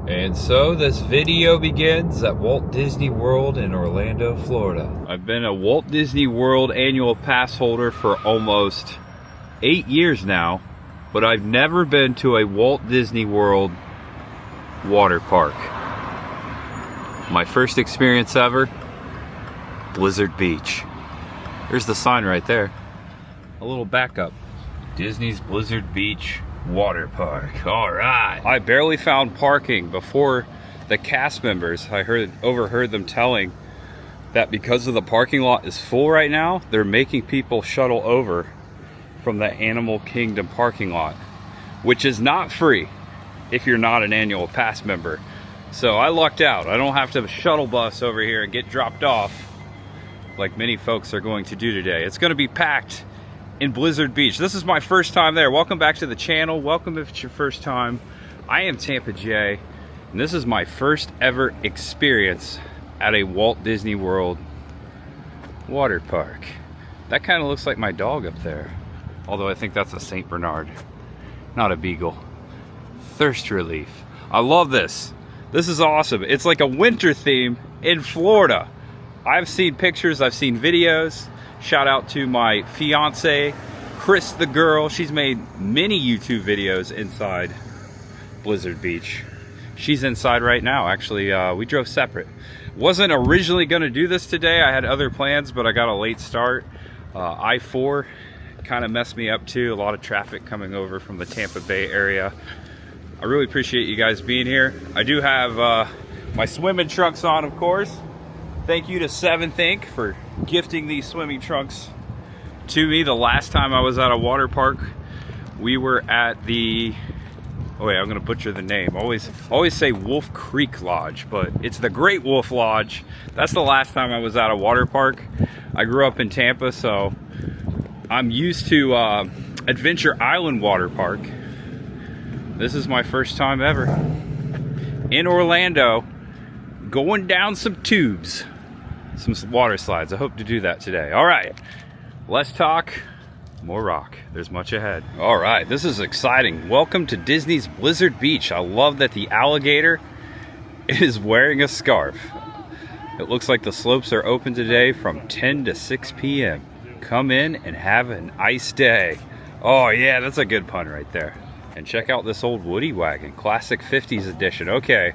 And so this video begins at Walt Disney World in Orlando, Florida. I've been a Walt Disney World annual pass holder for almost 8 years now, but I've never been to a Walt Disney World water park. My first experience ever, Blizzard Beach. There's the sign right there. A little backup. Disney's Blizzard Beach Water Park. All right. I barely found parking before the cast members. I overheard them telling that because of the parking lot is full right now, they're making people shuttle over from the Animal Kingdom parking lot, which is not free if you're not an annual pass member. So I lucked out. I don't have to shuttle bus over here and get dropped off like many folks are going to do today. It's going to be packed in Blizzard Beach. This is my first time there. Welcome back to the channel. Welcome if it's your first time. I am Tampa J, and this is my first ever experience at a Walt Disney World water park. That kind of looks like my dog up there, although I think that's a Saint Bernard, not a beagle. Thirst relief. I love this. This is awesome. It's like a winter theme in Florida. I've seen pictures, I've seen videos. Shout out to my fiance, Chris the girl. She's made many YouTube videos inside Blizzard Beach. She's inside right now. Actually, we drove separate. Wasn't originally gonna do this today. I had other plans, but I got a late start. I-4 kind of messed me up too. A lot of traffic coming over from the Tampa Bay area. I really appreciate you guys being here. I do have my swimming trunks on, of course. Thank you to 7th Inc. for gifting these swimming trunks to me. The last time I was at a water park, we were at the, oh wait, I'm gonna butcher the name. Always say Wolf Creek Lodge, but it's the Great Wolf Lodge. That's the last time I was at a water park. I grew up in Tampa, so I'm used to Adventure Island Water Park. This is my first time ever in Orlando, going down some tubes. Some water slides. I hope to do that today. All right, less talk, more rock. There's much ahead. All right, this is exciting. Welcome to Disney's Blizzard Beach. I love that the alligator is wearing a scarf. It looks like the slopes are open today from 10 to 6 p.m. Come in and have an ice day. Oh yeah, that's a good pun right there. And check out this old Woody wagon, classic 50s edition. Okay,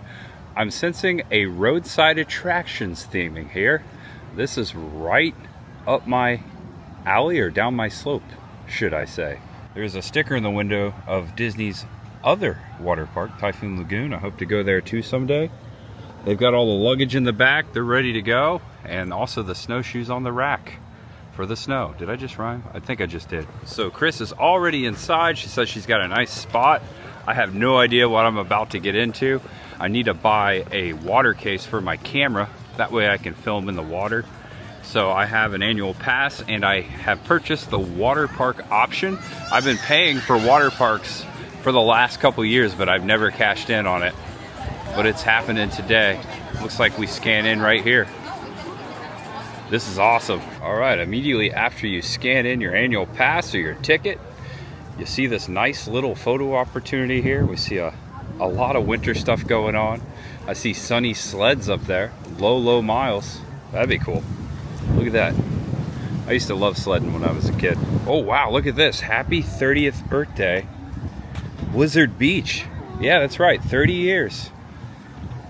I'm sensing a roadside attractions theming here. This is right up my alley, or down my slope, should I say. There's a sticker in the window of Disney's other water park, Typhoon Lagoon. I hope to go there too someday. They've got all the luggage in the back. They're ready to go. And also the snowshoes on the rack for the snow. Did I just rhyme? I think I just did. So Chris is already inside. She says she's got a nice spot. I have no idea what I'm about to get into. I need to buy a water case for my camera. That way I can film in the water. So I have an annual pass, and I have purchased the water park option. I've been paying for water parks for the last couple years, but I've never cashed in on it. But it's happening today. Looks like we scan in right here. This is awesome. All right, immediately after you scan in your annual pass or your ticket, you see this nice little photo opportunity here. We see a lot of winter stuff going on. I see sunny sleds up there, low miles. That'd be cool. Look at that. I used to love sledding when I was a kid. Oh wow, look at this. Happy 30th birthday, Blizzard Beach. Yeah, that's right, 30 years.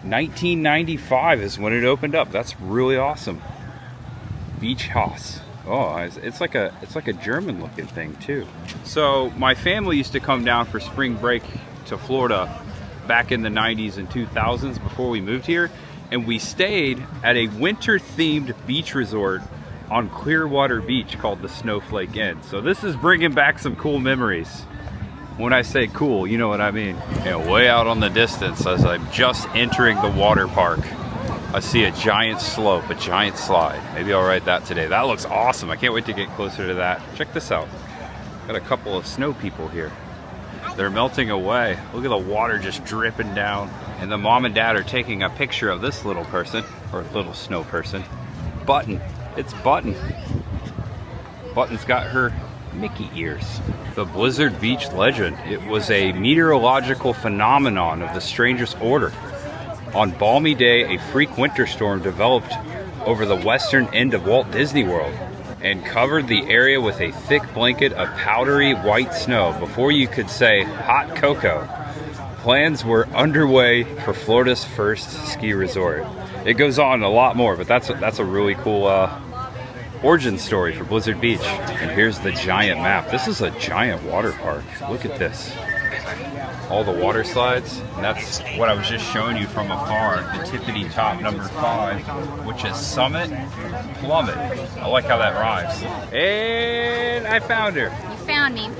1995 is when it opened up. That's really awesome. Beach Haus. Oh, it's like a German looking thing too. So my family used to come down for spring break to Florida back in the 90s and 2000s before we moved here, and we stayed at a winter themed beach resort on Clearwater Beach called the Snowflake Inn. So this is bringing back some cool memories. When I say cool, you know what I mean. And way out on the distance, as I'm just entering the water park, I see a giant slope, a giant slide. Maybe I'll ride that today. That looks awesome. I can't wait to get closer to that. Check this out. Got a couple of snow people here. They're melting away. Look at the water just dripping down. And the mom and dad are taking a picture of this little person, or little snow person. Button. It's Button. Button's got her Mickey ears. The Blizzard Beach legend. It was a meteorological phenomenon of the strangest order. On balmy day, a freak winter storm developed over the western end of Walt Disney World and covered the area with a thick blanket of powdery white snow. Before you could say hot cocoa, plans were underway for Florida's first ski resort. It goes on a lot more, but that's a really cool origin story for Blizzard Beach. And here's the giant map. This is a giant water park. Look at this. All the water slides. And that's what I was just showing you from afar. The tippity top number 5, which is Summit Plummet. I like how that rhymes. And I found her. You found me.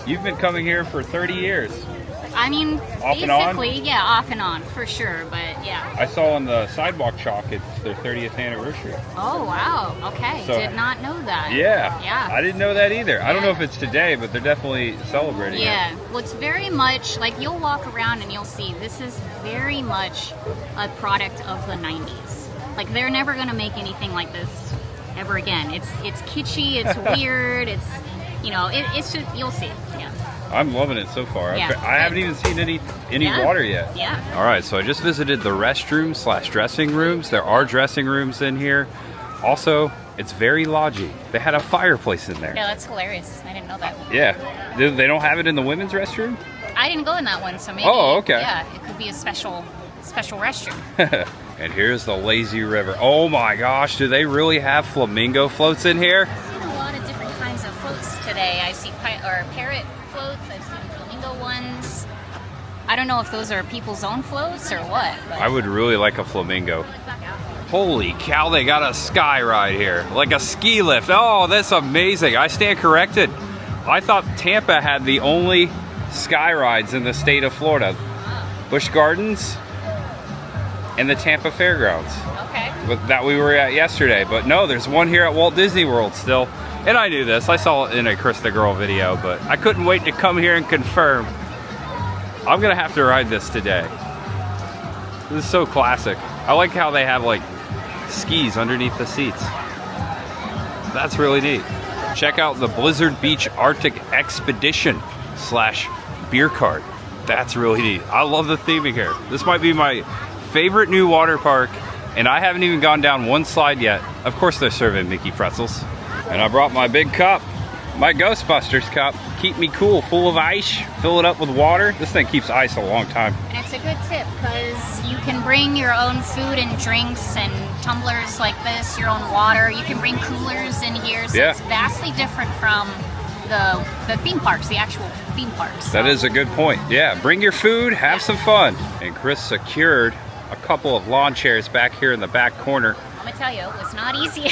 You've been coming here for 30 years. I mean, Off basically, yeah, off and on, for sure, but yeah. I saw on the sidewalk chalk it's their 30th anniversary. Oh, wow, okay, So, did not know that. Yeah. Yeah. I didn't know that either. I don't know if it's today, but they're definitely celebrating it. Yeah, well, it's very much, like, you'll walk around and you'll see, this is very much a product of the 90s. Like, they're never going to make anything like this ever again. It's kitschy, it's weird, it's, you know, it's just, you'll see, yeah. I'm loving it so far. Yeah, I haven't even seen any water yet. Yeah. All right, so I just visited the restroom / dressing rooms. There are dressing rooms in here. Also, it's very lodgy. They had a fireplace in there. Yeah, that's hilarious. I didn't know that. Yeah. They don't have it in the women's restroom? I didn't go in that one, so maybe. Oh, okay. Yeah, it could be a special restroom. And here's the lazy river. Oh my gosh, do they really have flamingo floats in here? I've seen a lot of different kinds of floats today. I see parrot floats. I've seen flamingo ones. I don't know if those are people's own floats or what. But I would really like a flamingo. Holy cow, they got a sky ride here. Like a ski lift. Oh, that's amazing. I stand corrected. I thought Tampa had the only sky rides in the state of Florida. Busch Gardens and the Tampa Fairgrounds. Okay. That we were at yesterday. But no, there's one here at Walt Disney World still. And I knew this. I saw it in a Chris the Girl video, but I couldn't wait to come here and confirm. I'm gonna have to ride this today. This is so classic. I like how they have like skis underneath the seats. That's really neat. Check out the Blizzard Beach Arctic Expedition / beer cart. That's really neat. I love the theming here. This might be my favorite new water park, and I haven't even gone down one slide yet. Of course they're serving Mickey pretzels. And I brought my big cup, my Ghostbusters cup. Keep me cool, full of ice, fill it up with water. This thing keeps ice a long time. And it's a good tip because you can bring your own food and drinks and tumblers like this, your own water. You can bring coolers in here, so it's vastly different from the theme parks, the actual theme parks. So. That is a good point. Yeah, bring your food, have some fun. And Chris secured a couple of lawn chairs back here in the back corner. I'm gonna tell you, it was not easy.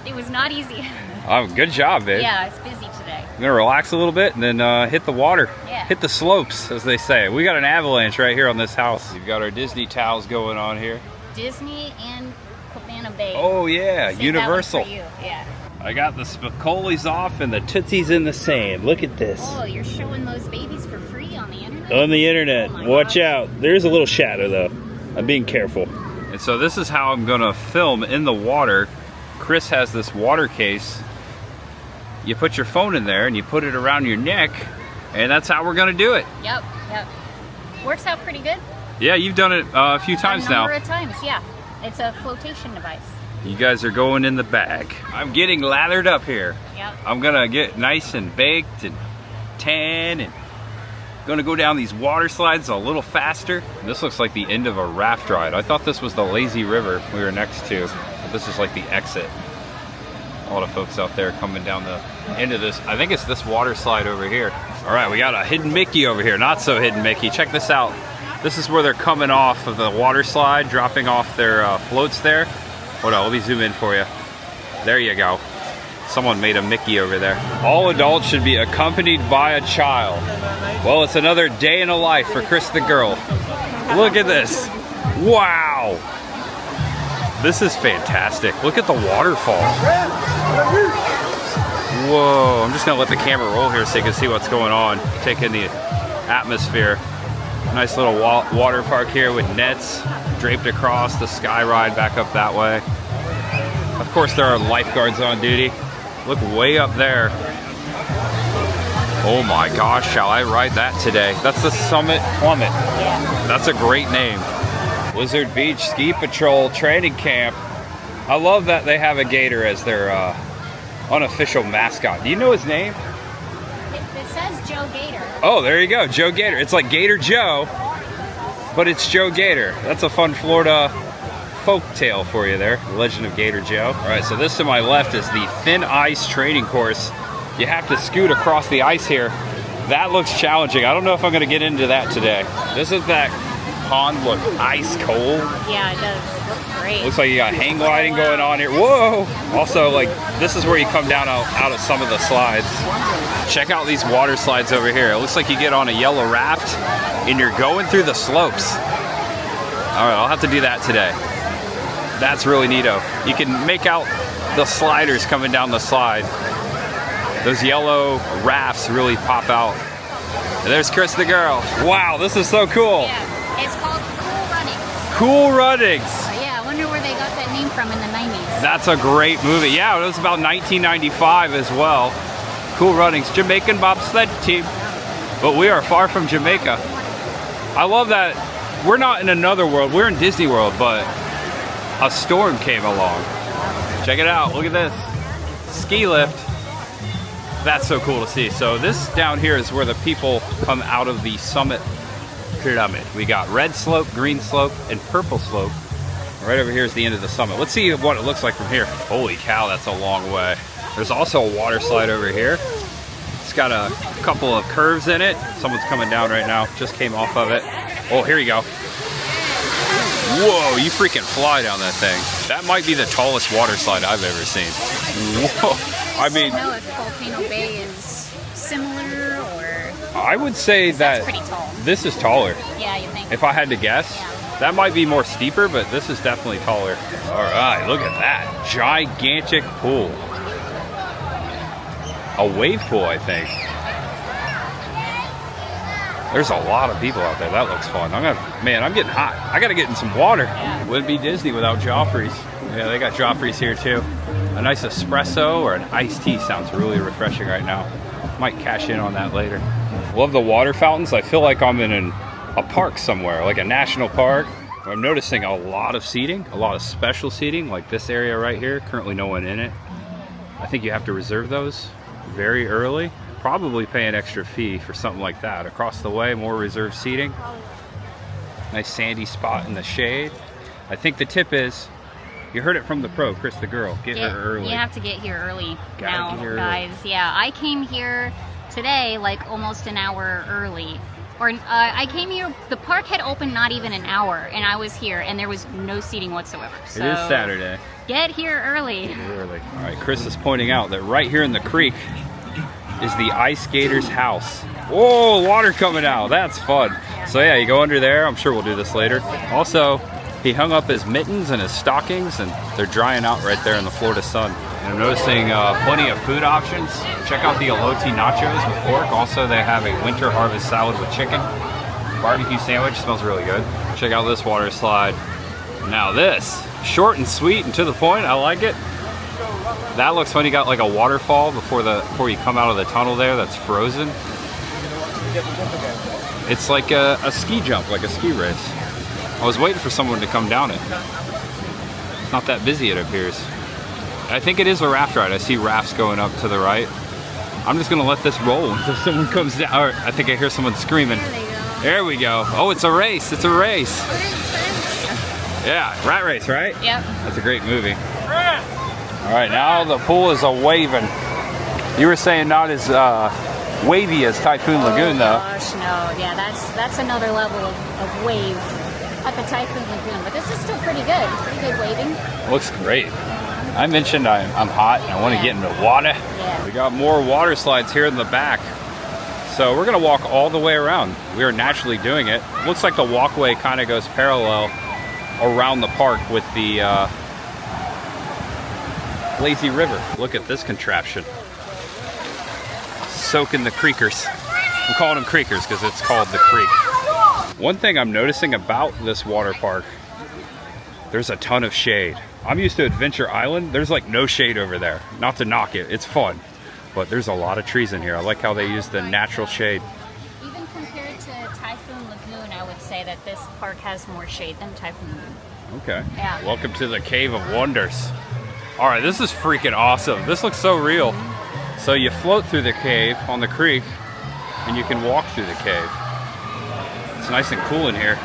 It was not easy. Oh, good job, babe. Yeah, it's busy today. I'm gonna relax a little bit and then hit the water. Yeah. Hit the slopes, as they say. We got an avalanche right here on this house. We've got our Disney towels going on here. Disney and Cabana Bay. Oh yeah, Save Universal. That one for you. Yeah. I got the Spicolis off and the Tootsies in the sand. Look at this. Oh, you're showing those babies for free on the internet? On the internet. Oh Watch gosh. out. There's a little shadow though. I'm being careful. And so this is how I'm gonna film in the water. Chris has this water case. You put your phone in there and you put it around your neck, and that's how we're gonna do it. Yep. Works out pretty good. Yeah, you've done it a few times now. A number of times, yeah. It's a flotation device. You guys are going in the bag. I'm getting lathered up here. Yep. I'm gonna get nice and baked and tan and gonna go down these water slides a little faster. This looks like the end of a raft ride. I thought this was the lazy river we were next to, but this is like the exit. A lot of folks out there coming down the end of this. I think it's this water slide over here. All right, we got a hidden Mickey over here. Not so hidden Mickey. Check this out. This is where they're coming off of the water slide, dropping off their floats there. Hold on, let me zoom in for you. There you go. Someone made a Mickey over there. All adults should be accompanied by a child. Well, it's another day in a life for Chris the Girl. Look at this. Wow. This is fantastic. Look at the waterfall. Whoa, I'm just gonna let the camera roll here so you can see what's going on. Take in the atmosphere. Nice little water park here with nets draped across, the sky ride back up that way. Of course there are lifeguards on duty. Look way up there. Oh my gosh, shall I ride that today? That's the Summit Plummet. Yeah. That's a great name. Lizard Beach Ski Patrol Training Camp. I love that they have a gator as their unofficial mascot. Do you know his name? It says Joe Gator. Oh, there you go, Joe Gator. It's like Gator Joe, but it's Joe Gator. That's a fun Florida folk tale for you there, the legend of Gator Joe. All right, so this to my left is the thin ice training course. You have to scoot across the ice here. That looks challenging. I don't know if I'm gonna get into that today. Doesn't that pond look ice cold? Yeah, it does. Looks great. Looks like you got hang gliding going on here. Whoa! Also, like, this is where you come down out of some of the slides. Check out these water slides over here. It looks like you get on a yellow raft and you're going through the slopes. All right, I'll have to do that today. That's really neato. You can make out the sliders coming down the slide. Those yellow rafts really pop out. And there's Chris the girl. Wow, this is so cool. Yeah, it's called Cool Runnings. Cool Runnings. Yeah, I wonder where they got that name from in the 90s. That's a great movie. Yeah, it was about 1995 as well. Cool Runnings, Jamaican bobsled team. But we are far from Jamaica. I love that we're not in another world. We're in Disney World, but a storm came along. Check it out. Look at this. Ski lift. That's so cool to see. So this down here is where the people come out of the Summit Pyramid. We got red slope, green slope, and purple slope. Right over here is the end of the summit. Let's see what it looks like from here. Holy cow, that's a long way. There's also a water slide over here. It's got a couple of curves in it. Someone's coming down right now. Just came off of it. Oh, here you go. Whoa, you freaking fly down that thing. That might be the tallest water slide I've ever seen. Whoa. I mean, I don't know if Volcano Bay is similar or... I would say that pretty tall. This is taller. Yeah, you think? If I had to guess. Yeah. That might be more steeper, but this is definitely taller. All right, look at that. Gigantic pool. A wave pool, I think. There's a lot of people out there. That looks fun. Man, I'm getting hot. I gotta get in some water. Yeah. Wouldn't be Disney without Joffrey's. Yeah, they got Joffrey's here too. A nice espresso or an iced tea sounds really refreshing right now. Might cash in on that later. Love the water fountains. I feel like I'm in a park somewhere, like a national park. I'm noticing a lot of seating, a lot of special seating, like this area right here. Currently no one in it. I think you have to reserve those very early. Probably pay an extra fee for something like that. Across the way, more reserved seating. Nice sandy spot in the shade. I think the tip is, you heard it from the pro, Chris the girl. Get here early. You have to get here early Gotta get here guys. early. Yeah, I came here today like almost an hour early. Or I came here, the park had opened not even an hour, and I was here, and there was no seating whatsoever. So It is Saturday. Get here early. Get here early. All right, Chris is pointing out that right here in the creek is the ice skater's house. Whoa, water coming out. That's fun. So yeah, you go under there. I'm sure we'll do this later. Also, he hung up his mittens and his stockings, and they're drying out right there in the Florida sun. And I'm noticing plenty of food options. Check out the elote nachos with pork. Also, they have a winter harvest salad with chicken. Barbecue sandwich, smells really good. Check out this water slide. Now this, short and sweet and to the point, I like it. That looks fun. You got like a waterfall before you come out of the tunnel there that's frozen. It's like a ski jump, like a ski race. I was waiting for someone to come down it. It's not that busy, it appears. I think it is a raft ride. I see rafts going up to the right. I'm just gonna let this roll until someone comes down. Or I think I hear someone screaming. There we go. Oh, it's a race. It's a race. Yeah, Rat Race, right? Yep. That's a great movie. All right, now the pool is a-waving. You were saying not as wavy as Typhoon Lagoon, though. Gosh, no. Yeah, that's another level of wave at the Typhoon Lagoon. But this is still pretty good. It's pretty good waving. Looks great. I mentioned I'm hot and I want to get into water. Yeah. We got more water slides here in the back. So we're gonna walk all the way around. We are naturally doing it. Looks like the walkway kind of goes parallel around the park with the lazy river. Look at this contraption. Soaking the creekers. I'm calling them creekers because it's called the creek. One thing I'm noticing about this water park, there's a ton of shade. I'm used to Adventure Island. There's like no shade over there. Not to knock it, it's fun. but there's a lot of trees in here. I like how they use the natural shade. Even compared to Typhoon Lagoon, I would say that this park has more shade than Typhoon Lagoon. Okay. Yeah. Welcome to the Cave of Wonders. All right, this is freaking awesome. This looks so real. So you float through the cave on the creek, and you can walk through the cave. It's nice and cool in here.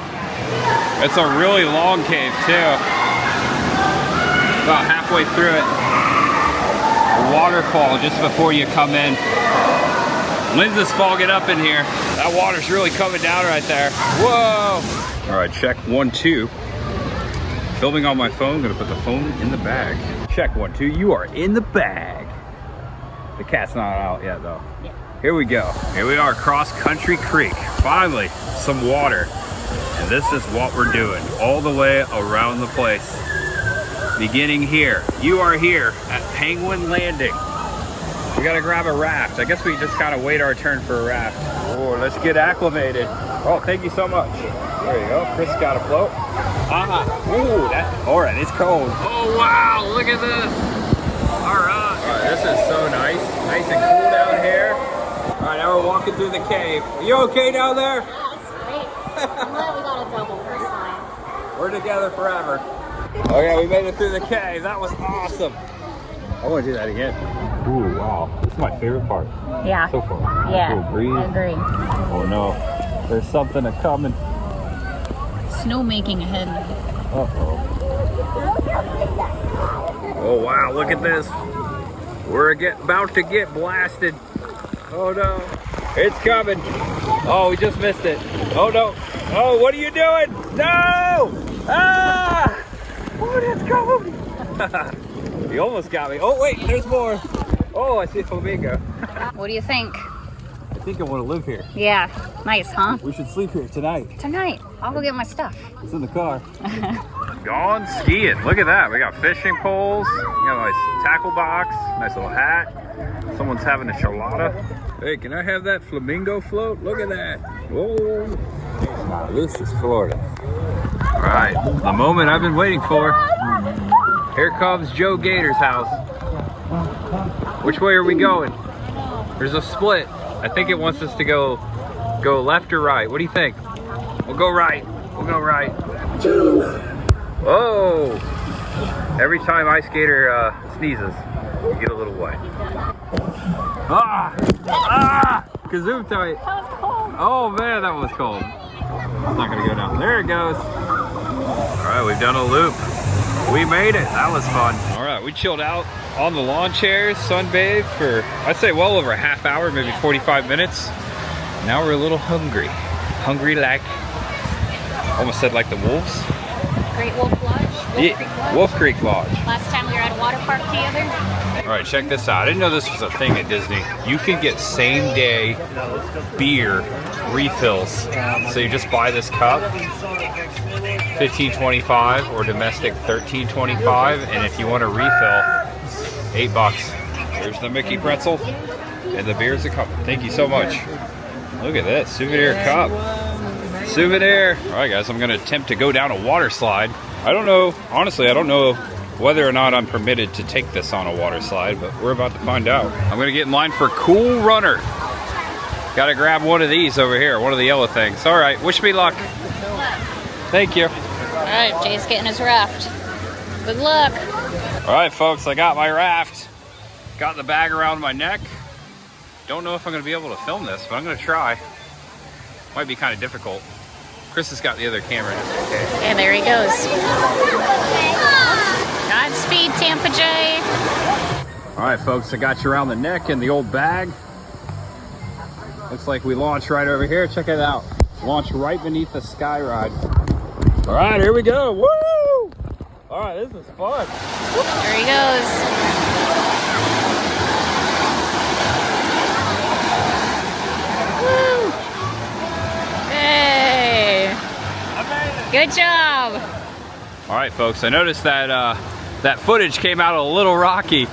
It's a really long cave too. About halfway through it. A waterfall just before you come in. Winds is fogging up in here. That water's really coming down right there. Whoa! All right, check 1, 2. Filming on my phone, gonna put the phone in the bag. Check 1, 2, you are in the bag. The cat's not out yet though. Yeah. Here we go. Here we are, Cross Country Creek. Finally, some water. And this is what we're doing, all the way around the place. Beginning here. You are here at Penguin Landing. We gotta grab a raft. I guess we just kind of wait our turn for a raft. Oh, let's get acclimated. Oh, thank you so much. There you go. Chris got a float. Ooh, that's all right. It's cold. Oh wow! Look at this. All right. All right. This is so nice. Nice and cool down here. All right. Now we're walking through the cave. Are you okay down there? Yeah, it's great. I'm glad we got a double first time. We're together forever. Okay, we made it through the cave. That was awesome. I want to do that again. Ooh, wow. This is my favorite part. Yeah. So far. Yeah. Cool breeze. I agree. Oh no. There's something coming. Snowmaking ahead. Uh-oh. Oh wow, look at this. We're about to get blasted. Oh no. It's coming. Oh, we just missed it. Oh no. Oh, what are you doing? No! Ah! Oh, that's cold. You almost got me. Oh wait, there's more. Oh, I see a flamingo. What do you think? I think I want to live here. Yeah. Nice, huh? We should sleep here tonight. Tonight. I'll go get my stuff. It's in the car. Gone skiing. Look at that. We got fishing poles. We got a nice tackle box. Nice little hat. Someone's having a chalada. Hey, can I have that flamingo float? Look at that. Whoa. Now, this is Florida. All right. The moment I've been waiting for. Here comes Joe Gator's house. Which way are we going? There's a split. I think it wants us to go left or right. What do you think? We'll go right. We'll go right. Oh! Every time Ice Gator sneezes, you get a little wet. Ah! Ah! Kazoo tight. That was cold. Oh man, that was cold. It's not gonna go down. There it goes. All right, we've done a loop. We made it. That was fun. All right, we chilled out on the lawn chairs, sunbathed for, I'd say well over a half hour, maybe 45 minutes. Now we're a little hungry. Hungry like, almost said like the wolves. Great Wolf Lodge. Yeah, Creek Lodge. Wolf Creek Lodge. Last time we were at a water park together. All right, check this out. I didn't know this was a thing at Disney. You can get same day beer refills. So you just buy this cup, $15.25 or domestic $13.25, and if you want a refill, $8. There's the Mickey pretzel and the beers that come. Thank you so much. Look at this souvenir cup. Souvenir. All right, guys, I'm gonna attempt to go down a water slide. I don't know, honestly, I don't know whether or not I'm permitted to take this on a water slide, but we're about to find out. I'm gonna get in line for Cool Runner. Gotta grab one of these over here, one of the yellow things. All right, wish me luck. Thank you. All right, Jay's getting his raft. Good luck. All right, folks, I got my raft. Got the bag around my neck. Don't know if I'm gonna be able to film this, but I'm gonna try. Might be kind of difficult. Chris has got the other camera just in case. Okay, there he goes. Godspeed, Tampa Jay. All right, folks, I got you around the neck in the old bag. Looks like we launched right over here. Check it out. Launch right beneath the sky ride. All right, here we go. Woo! All right, this is fun. There he goes. Woo! Hey! Good job. All right, folks, I noticed that that footage came out a little rocky.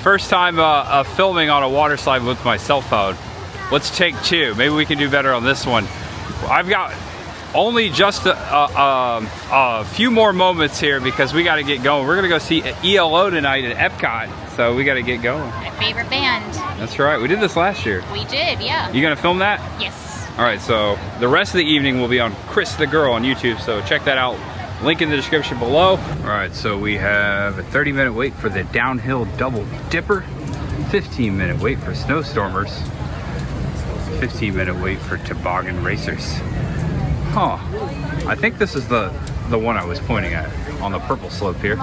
First time filming on a water slide with my cell phone. Let's take two. Maybe we can do better on this one. I've got only just a few more moments here because we got to get going. We're gonna go see ELO tonight at Epcot, so we got to get going. My favorite band. That's right. We did this last year. We did, yeah. You gonna film that? Yes. All right. So the rest of the evening will be on Chris the Girl on YouTube. So check that out. Link in the description below. All right. So we have a 30-minute wait for the downhill double dipper, 15-minute wait for snowstormers, 15-minute wait for toboggan racers. Huh. I think this is the one I was pointing at on the purple slope here.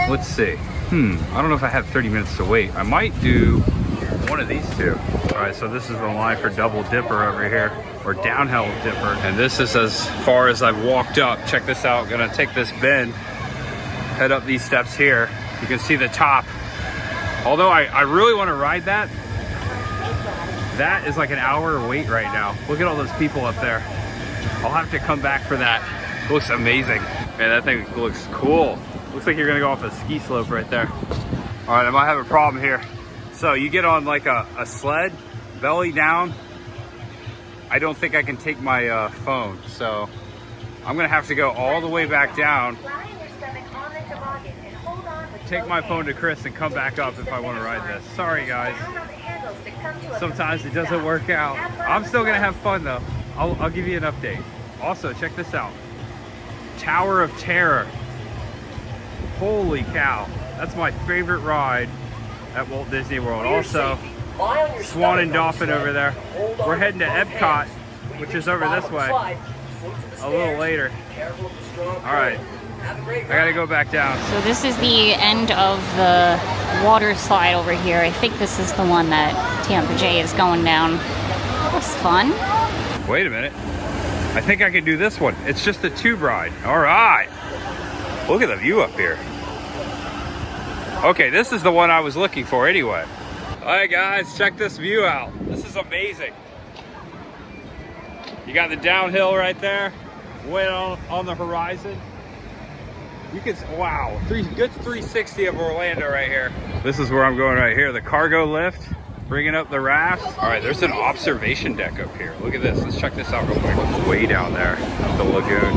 Let's see. I don't know if I have 30 minutes to wait. I might do one of these two. All right, so this is the line for double dipper over here, or downhill dipper. And this is as far as I've walked up. Check this out. Gonna take this bend, head up these steps here. You can see the top. Although I really want to ride that. That is like an hour wait right now. Look at all those people up there. I'll have to come back for that. It looks amazing. Man, that thing looks cool. Looks like you're gonna go off a ski slope right there. All right, I might have a problem here. So you get on like a sled, belly down. I don't think I can take my phone. So I'm gonna have to go all the way back down, take my phone to Chris and come back up if I wanna ride this. Sorry guys. Sometimes it doesn't work out. I'm still gonna have fun though. I'll give you an update. Also, check this out. Tower of Terror. Holy cow. That's my favorite ride at Walt Disney World. Also, Swan and Dolphin over there. We're heading to Epcot, which is over this way, a little later. All right, I gotta go back down. So this is the end of the water slide over here. I think this is the one that Tampa J is going down. That was fun. Wait a minute. I think I can do this one. It's just a tube ride. All right. Look at the view up here. Okay, this is the one I was looking for anyway. All right, guys, check this view out. This is amazing. You got the downhill right there, way on the horizon. You can, wow, good 360 of Orlando right here. This is where I'm going right here. The cargo lift, bringing up the rafts. All right, there's an observation deck up here. Look at this. Let's check this out real quick. Way down there, the lagoon.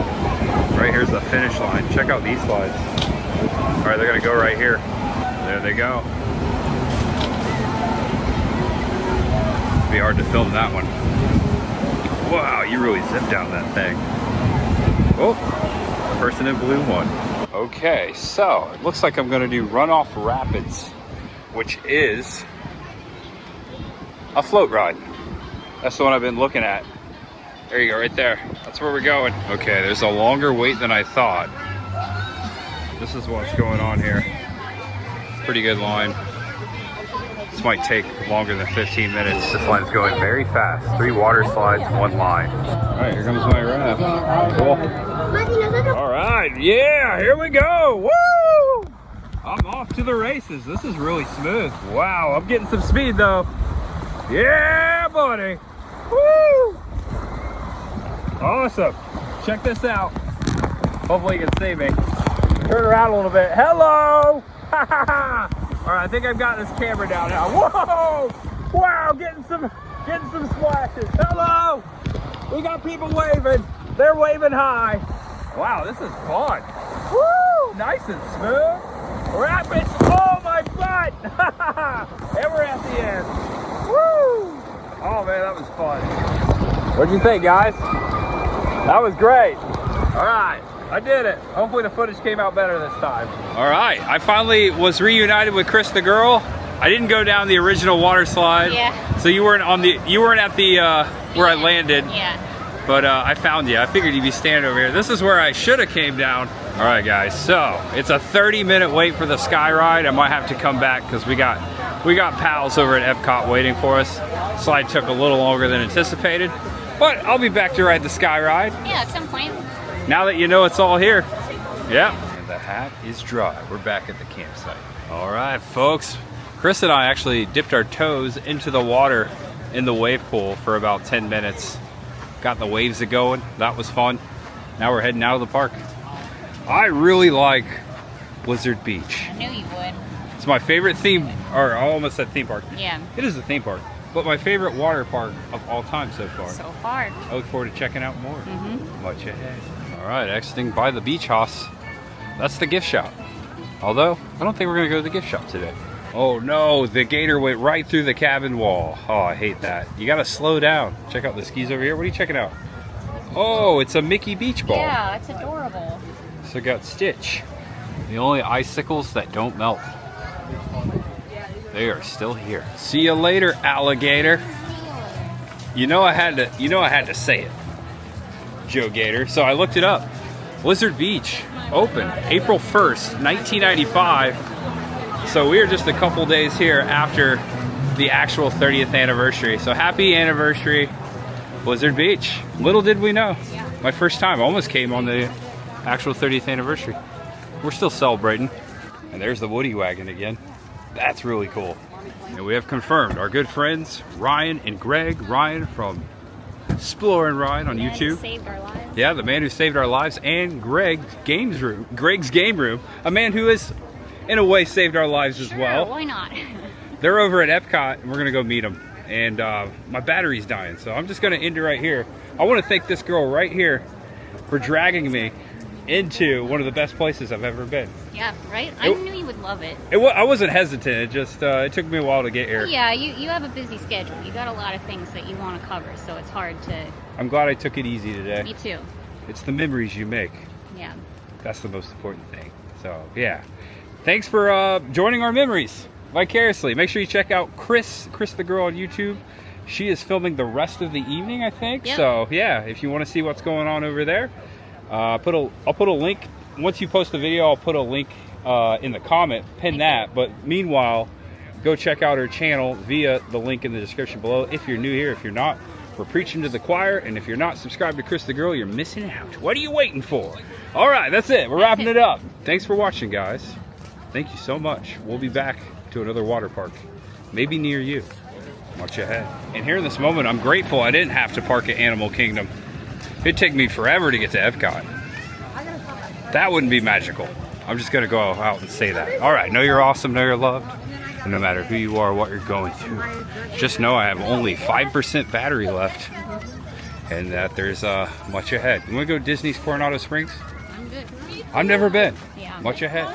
Right here's the finish line. Check out these slides. All right, they're gonna go right here. There they go. It'd be hard to film that one. Wow, you really zipped down that thing. Oh, person in blue won. Okay, so it looks like I'm gonna do Runoff Rapids, which is a float ride. That's the one I've been looking at. There you go, right there. That's where we're going. Okay, there's a longer wait than I thought. This is what's going on here. Pretty good line. This might take longer than 15 minutes. This line's going very fast. 3 water slides, 1 line. All right, here comes my raft. Cool. All right, yeah, here we go. Woo! I'm off to the races. This is really smooth. Wow, I'm getting some speed though. Yeah, buddy. Woo! Awesome. Check this out. Hopefully you can see me. Turn around a little bit. Hello! All right, I think I've got this camera down now. Whoa! Wow, getting some splashes. Hello! We got people waving. They're waving high. Wow, this is fun. Woo! Nice and smooth. Rapids. Oh my butt! And we're at the end. Woo! Oh man, that was fun. What'd you think, guys? That was great. All right. I did it. Hopefully the footage came out better this time. All right, I finally was reunited with Chris the Girl. I didn't go down the original water slide. Yeah. So you weren't at the where I landed. Yeah. But I found you. I figured you'd be standing over here. This is where I should have came down. All right, guys. So it's a 30-minute wait for the sky ride. I might have to come back because we got pals over at Epcot waiting for us. Slide took a little longer than anticipated, but I'll be back to ride the sky ride. Yeah, at some point. Now that you know it's all here. Yeah. And the hat is dry. We're back at the campsite. All right, folks. Chris and I actually dipped our toes into the water in the wave pool for about 10 minutes. Got the waves going. That was fun. Now we're heading out of the park. I really like Blizzard Beach. I knew you would. It's my favorite theme, or I almost said theme park. Yeah. It is a theme park. but my favorite water park of all time so far. So far. I look forward to checking out more. Much ahead. All right, exiting by the beach house. That's the gift shop. Although, I don't think we're gonna go to the gift shop today. Oh no, the gator went right through the cabin wall. Oh, I hate that. You gotta slow down. Check out the skis over here. What are you checking out? Oh, it's a Mickey beach ball. Yeah, it's adorable. So got Stitch. The only icicles that don't melt. They are still here. See you later, alligator. You know I had to say it, Joe Gator. So I looked it up. Blizzard Beach opened April 1st, 1995. So we are just a couple days here after the actual 30th anniversary. So happy anniversary, Blizzard Beach. Little did we know. Yeah. My first time, almost came on the actual 30th anniversary. We're still celebrating. And there's the Woody wagon again. That's really cool. And we have confirmed our good friends Ryan and Greg. Ryan from Explore and Ride on YouTube. Saved our lives. Yeah, the man who saved our lives, and Greg's Game Room, a man who has, in a way, saved our lives as well. Why not? They're over at Epcot, and we're gonna go meet them. And my battery's dying, so I'm just gonna end it right here. I want to thank this girl right here for dragging me into one of the best places I've ever been. Yeah, right? I knew you would love it. I wasn't hesitant. It just it took me a while to get here. Yeah, you have a busy schedule. You got a lot of things that you want to cover, so it's hard to... I'm glad I took it easy today. Me too. It's the memories you make. Yeah. That's the most important thing. So, yeah. Thanks for joining our memories vicariously. Make sure you check out Chris the girl on YouTube. She is filming the rest of the evening, I think. Yep. So, yeah, if you want to see what's going on over there, I'll put a link. Once you post the video, I'll put a link in the comment, pin that. But meanwhile, go check out her channel via the link in the description below. If you're new here, if you're not, we're preaching to the choir. And if you're not subscribed to Chris the Girl, you're missing out. What are you waiting for? All right, that's it. We're wrapping it up. Thanks for watching, guys. Thank you so much. We'll be back to another water park, maybe near you. Watch ahead. And here in this moment, I'm grateful I didn't have to park at Animal Kingdom. It'd take me forever to get to Epcot. That wouldn't be magical. I'm just gonna go out and say that. All right, know you're awesome, know you're loved. And no matter who you are, what you're going through, just know I have only 5% battery left, and that there's much ahead. You wanna go to Disney's Coronado Springs? I'm good. I've never been. Yeah. Much ahead.